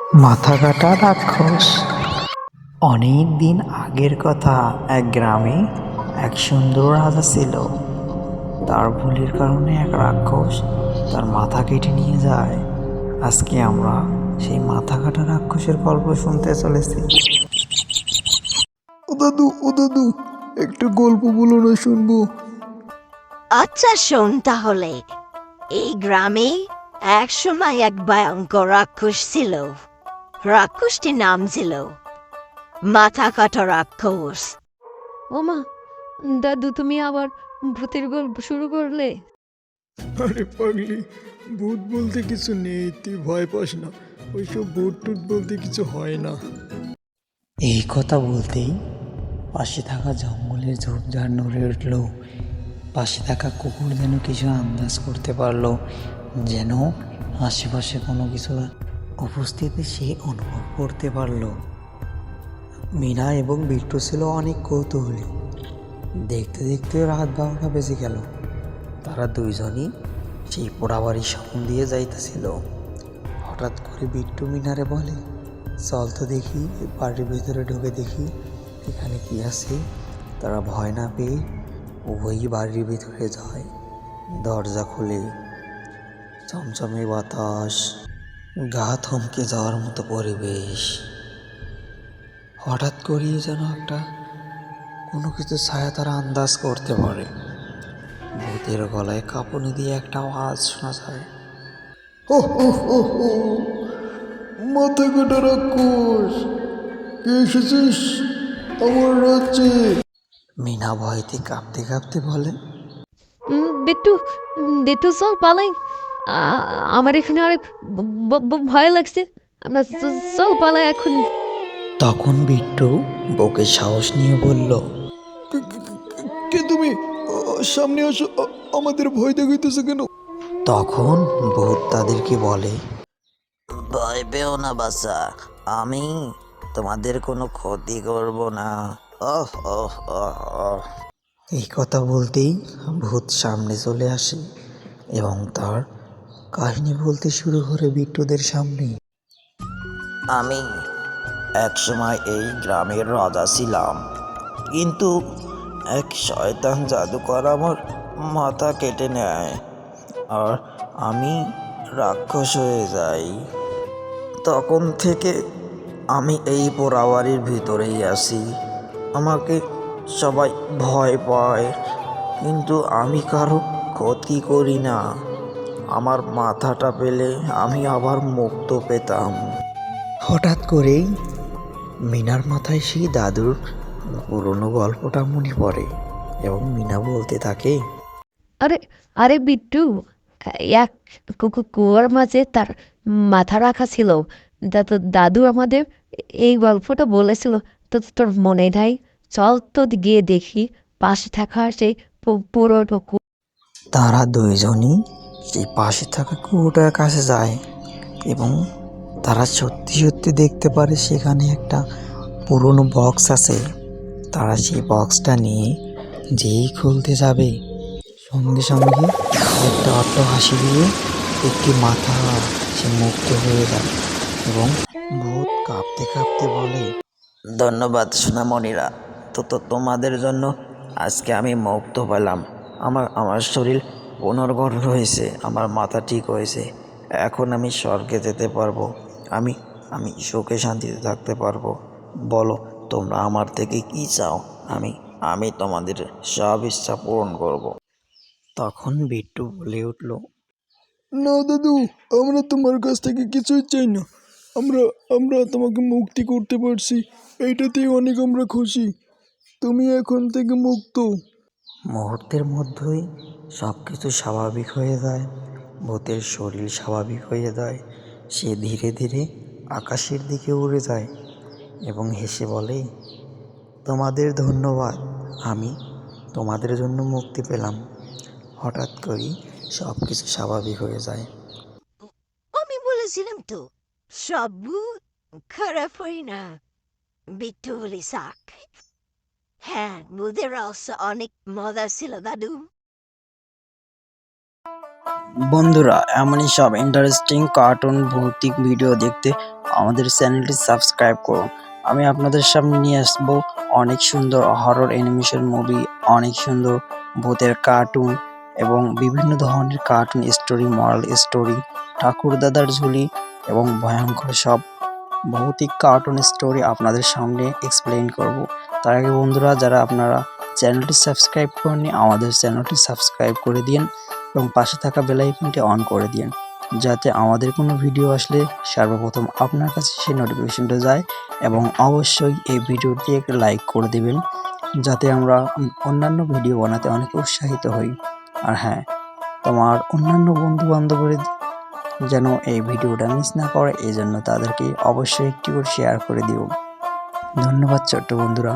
মাথা কাটা রাক্ষস। অনেক দিন আগের কথা, এক গ্রামে এক সুন্দর রাজা ছিল। তার ভুলের কারণে এক রাক্ষস তার মাথা কেটে নিয়ে যায়। আজকে আমরা সেই মাথা কাটা রাক্ষসের গল্প শুনতে চলেছি। ও দাদু, একটা গল্প বলো না, শুনবো। আচ্ছা শোন তাহলে। এই গ্রামে এক সময় এক ভয়ঙ্কর রাক্ষস ছিল। রাক্ষসটির নাম ছিল মাথা কাটা রাক্ষস। ওমা, দাদু তুমি আবার ভূতের গল্প শুরু করলে? আরে পাগলি, ভূত বলতে কিছু নেই, তুই ভয় পাস না। ওইসব ভূত টুত বলতে কিছু হয় না। এই কথা বলতেই পাশে থাকা জঙ্গলের ঝোপঝাড় নড়ে উঠল। পাশে থাকা কুকুর যেন কিছু আন্দাজ করতে পারলো, যেন আশেপাশে কোনো কিছু উপস্থিতি সে অনুভব করতে পারলো। মিনা এবং বিট্টু ছিল অনেক কৌতূহলী। দেখতে দেখতে রাত 12টা বেজে গেল। তারা দুইজনই সেই পোড়াবাড়ির সামনে দিয়ে যাইতেছিল। হঠাৎ করে বিট্টু মিনারে বলে, চল তো দেখি, বাড়ির ভেতরে ঢুকে দেখি এখানে কি আছে। তারা ভয় না পেয়ে উভয়ই বাড়ির ভিতরে যায়। দরজা খুলে চমচমে বাতাস, গা থমকে যাওয়ার মতো পরিবেশ। হঠাৎ করেই যেন একটা কোনো কিছু ছায়া তারা আন্দাজ করতে পারে। ভূতের গলায় কাঁপুনি দিয়ে একটা আওয়াজ শোনা যায়। হো হো হো হো, মাথা কাটা রাক্ষস, কে এসেছিস আমার রাজ্যে? মিনা ভয়তে কাঁপতে কাঁপতে বলে, বিট্টু, বিট্টু চল পালাই। আমার এখানে অনেক ভয় লাগছে। আমরা চল পালাই এখন। তখন বিট্টু বউকে সাহস নিয়ে বলল, কে তুমি? সামনে আসো, আমাদের ভয় দেখাইতেছে কেন? তখন ভূত তাদেরকে বলে, ভয় পেও না বাচ্চা, আমি তোমাদের কোনো ক্ষতি করব না। ওহ ওহ ওহ ওহ। এই কথা বলতেই ভূত সামনে চলে আসে এবং তার কাহিনী বলতে শুরু করে বিট্টুদের সামনে। আমি একসময় এই গ্রামের রাজা ছিলাম, কিন্তু এক শয়তান জাদুকর আমার মাথা কেটে নেয় আর আমি রাক্ষস হয়ে যাই। তখন থেকে আমি এই পোড়াবাড়ির ভিতরেই আছি। আমাকে সবাই ভয় পায়, কিন্তু আমি কারো ক্ষতি করি না। আমার মাথাটা পেলে আমি আবার মুক্ত পেতাম। হঠাৎ করেই মিনার মাথায় সেই দাদুর পুরনো গল্পটা মনে পড়ে এবং মিনা বলতে থাকে, আরে আরে বিট্টু, এক কুয়ার মাঝে তার মাথা রাখা ছিল। দাদু আমাদের এই গল্পটা বলেছিল। তো তোর মনে নাই? চল তো গিয়ে দেখি পাশে থাকা সেই পুরোনো তারা দুইজনই সেই পাশে থাকা কুয়োটার কাছে যায় এবং তারা সত্যি সত্যি দেখতে পারে সেখানে একটা পুরনো বক্স আছে। তারা সেই বক্সটা নিয়ে যেই খুলতে যাবে, সঙ্গে সঙ্গে একটা হাসি দিয়ে একটি মাথা সে মুক্ত হয়ে যায় এবং ভূত কাঁপতে কাঁপতে বলে, ধন্যবাদ সোনামণিরা। তোমাদের জন্য আজকে আমি মুক্ত পেলাম। আমার আমার শরীর পুনর্গঠন হয়েছে, আমার মাথা ঠিক হয়েছে। এখন আমি স্বর্গে যেতে পারবো। আমি আমি সুখে শান্তিতে থাকতে পারবো। বলো, তোমরা আমার থেকে কি চাও? আমি আমি তোমাদের সব ইচ্ছা পূরণ করব। তখন বিট্টু বলে উঠল, না দাদু, আমরা তোমার কাছ থেকে কিছুই চাই না। আমরা আমরা তোমাকে মুক্তি করতে পারছি, এইটাতেই অনেক আমরা খুশি। তুমি এখন থেকে মুক্ত। মুহূর্তের মধ্যেই সব কিছু স্বাভাবিক হয়ে যায়। ভূতের শরীর স্বাভাবিক হয়ে যায়। সে ধীরে ধীরে আকাশের দিকে উড়ে যায় এবং হেসে বলে, তোমাদের ধন্যবাদ, আমি তোমাদের জন্য মুক্তি পেলাম। হঠাৎ করেই সব কিছু স্বাভাবিক হয়ে যায়। আমি বলেছিলাম তো, সব ভূত খারাপ হয় না। বিট্টু বলি শাক। হ্যাঁ, ভূতের রহস্য অনেক মজা ছিল দাদু। বন্ধুরা, এমনই সব ইন্টারেস্টিং কার্টুন ভৌতিক ভিডিও দেখতে আমাদের চ্যানেলটি সাবস্ক্রাইব করুন। আমি আপনাদের সামনে নিয়ে আসবো অনেক সুন্দর হরর অ্যানিমেশন মুভি, অনেক সুন্দর ভূতের কার্টুন এবং বিভিন্ন ধরনের কার্টুন স্টোরি, মরাল স্টোরি, ঠাকুর দাদার ঝুলি এবং ভয়ঙ্কর সব ভৌতিক কার্টুন স্টোরি আপনাদের সামনে এক্সপ্লেইন করব। তার আগে বন্ধুরা, যারা আপনারা চ্যানেলটি সাবস্ক্রাইব করেননি, আমাদের চ্যানেলটি সাবস্ক্রাইব করে দিন এবং পাশে থাকা বেল আইকনটি অন করে দিন, যাতে আমাদের কোনো ভিডিও আসলে সর্বপ্রথম আপনার কাছে সেই নোটিফিকেশনটা যায়। এবং অবশ্যই এই ভিডিওটি একটা লাইক করে দিবেন, যাতে আমরা অন্যান্য ভিডিও বানাতে অনেক উৎসাহিত হই। আর হ্যাঁ, তোমার অন্যান্য বন্ধু বান্ধবের যেন এই ভিডিওটা মিস না করে, এই জন্য তাদেরকে অবশ্যই একটি করে শেয়ার করে দিও। ধন্যবাদ ছোট্ট বন্ধুরা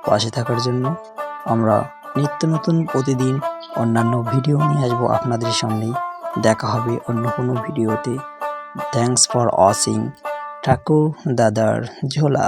পাশে থাকার জন্য। আমরা নিত্য নতুন প্রতিদিন অন্যান্য ভিডিও নিয়ে আসবো আপনাদের সামনে। দেখা হবে অন্য কোনো ভিডিওতে। থ্যাঙ্কস ফর ওয়াচিং ঠাকুর দাদার ঝোলা।